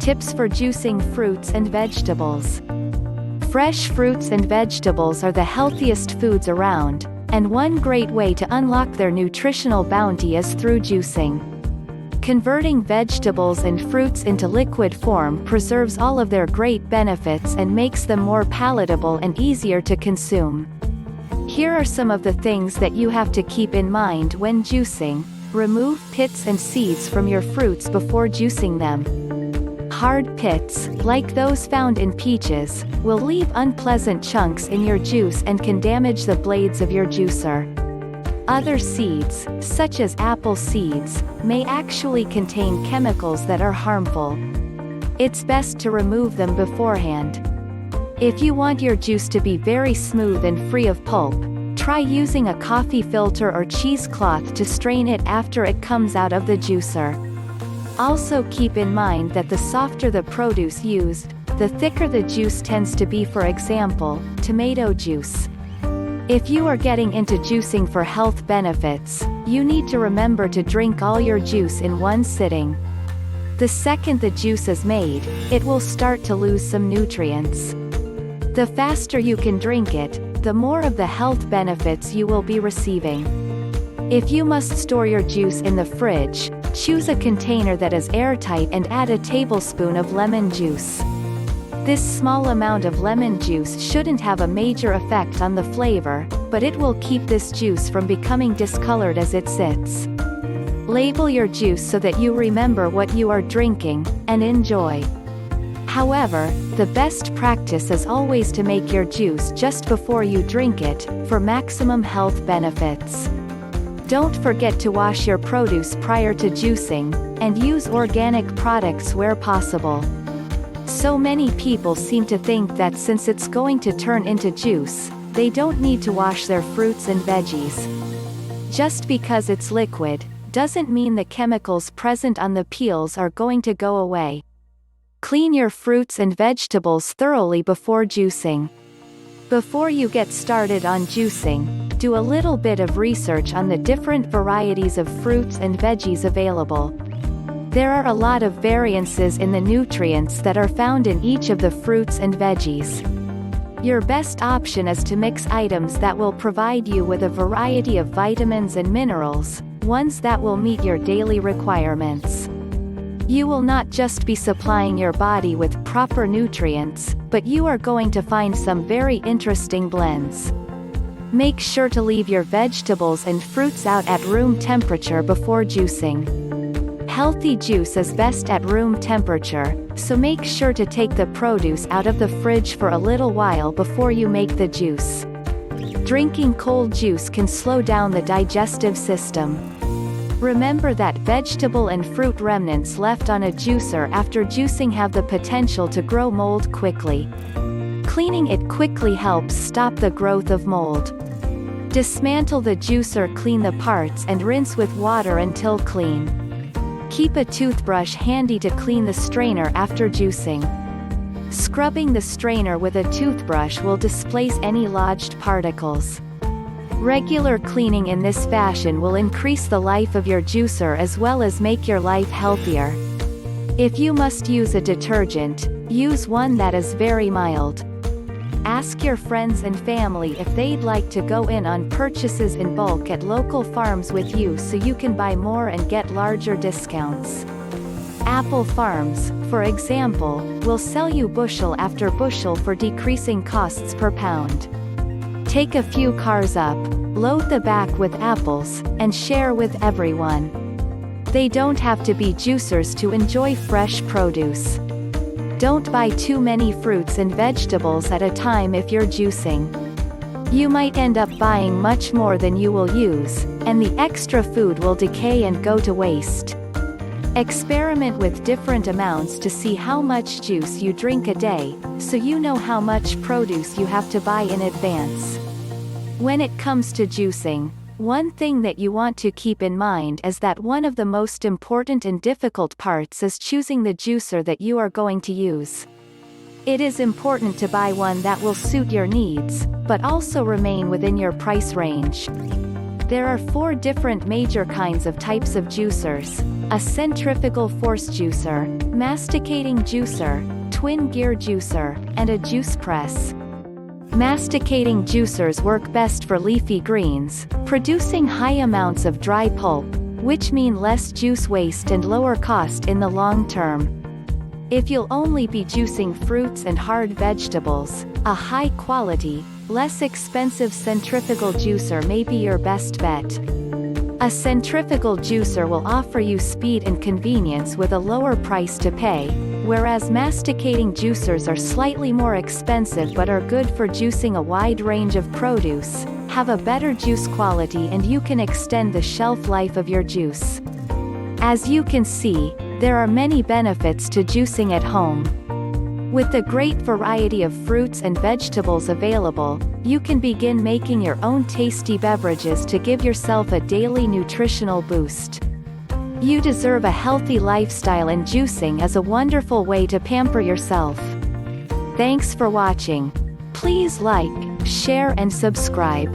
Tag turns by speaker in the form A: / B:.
A: Tips for juicing fruits and vegetables. Fresh fruits and vegetables are the healthiest foods around, and one great way to unlock their nutritional bounty is through juicing. Converting vegetables and fruits into liquid form preserves all of their great benefits and makes them more palatable and easier to consume. Here are some of the things that you have to keep in mind when juicing. Remove pits and seeds from your fruits before juicing them. Hard pits, like those found in peaches, will leave unpleasant chunks in your juice and can damage the blades of your juicer. Other seeds, such as apple seeds, may actually contain chemicals that are harmful. It's best to remove them beforehand. If you want your juice to be very smooth and free of pulp, try using a coffee filter or cheesecloth to strain it after it comes out of the juicer. Also keep in mind that the softer the produce used, the thicker the juice tends to be. For example, tomato juice. If you are getting into juicing for health benefits, you need to remember to drink all your juice in one sitting. The second the juice is made, it will start to lose some nutrients. The faster you can drink it, the more of the health benefits you will be receiving. If you must store your juice in the fridge, choose a container that is airtight and add a tablespoon of lemon juice. This small amount of lemon juice shouldn't have a major effect on the flavor, but it will keep this juice from becoming discolored as it sits. Label your juice so that you remember what you are drinking, and enjoy. However, the best practice is always to make your juice just before you drink it, for maximum health benefits. Don't forget to wash your produce prior to juicing, and use organic products where possible. So many people seem to think that since it's going to turn into juice, they don't need to wash their fruits and veggies. Just because it's liquid, doesn't mean the chemicals present on the peels are going to go away. Clean your fruits and vegetables thoroughly before juicing. Before you get started on juicing, do a little bit of research on the different varieties of fruits and veggies available. There are a lot of variances in the nutrients that are found in each of the fruits and veggies. Your best option is to mix items that will provide you with a variety of vitamins and minerals, ones that will meet your daily requirements. You will not just be supplying your body with proper nutrients, but you are going to find some very interesting blends. Make sure to leave your vegetables and fruits out at room temperature before juicing. Healthy juice is best at room temperature, so make sure to take the produce out of the fridge for a little while before you make the juice. Drinking cold juice can slow down the digestive system. Remember that vegetable and fruit remnants left on a juicer after juicing have the potential to grow mold quickly. Cleaning it quickly helps stop the growth of mold. Dismantle the juicer, clean the parts and rinse with water until clean. Keep a toothbrush handy to clean the strainer after juicing. Scrubbing the strainer with a toothbrush will displace any lodged particles. Regular cleaning in this fashion will increase the life of your juicer as well as make your life healthier. If you must use a detergent, use one that is very mild. Ask your friends and family if they'd like to go in on purchases in bulk at local farms with you so you can buy more and get larger discounts. Apple farms, for example, will sell you bushel after bushel for decreasing costs per pound. Take a few cars up, load the back with apples, and share with everyone. They don't have to be juicers to enjoy fresh produce. Don't buy too many fruits and vegetables at a time if you're juicing. You might end up buying much more than you will use, and the extra food will decay and go to waste. Experiment with different amounts to see how much juice you drink a day, so you know how much produce you have to buy in advance. When it comes to juicing, one thing that you want to keep in mind is that one of the most important and difficult parts is choosing the juicer that you are going to use. It is important to buy one that will suit your needs, but also remain within your price range. There are 4 different major kinds of types of juicers: a centrifugal force juicer, masticating juicer, twin gear juicer, and a juice press. Masticating juicers work best for leafy greens, producing high amounts of dry pulp, which mean less juice waste and lower cost in the long term. If you'll only be juicing fruits and hard vegetables, a high-quality, less expensive centrifugal juicer may be your best bet. A centrifugal juicer will offer you speed and convenience with a lower price to pay, whereas masticating juicers are slightly more expensive but are good for juicing a wide range of produce, have a better juice quality, and you can extend the shelf life of your juice. As you can see, there are many benefits to juicing at home. With the great variety of fruits and vegetables available, you can begin making your own tasty beverages to give yourself a daily nutritional boost. You deserve a healthy lifestyle, and juicing is a wonderful way to pamper yourself. Thanks for watching. Please like, share and subscribe.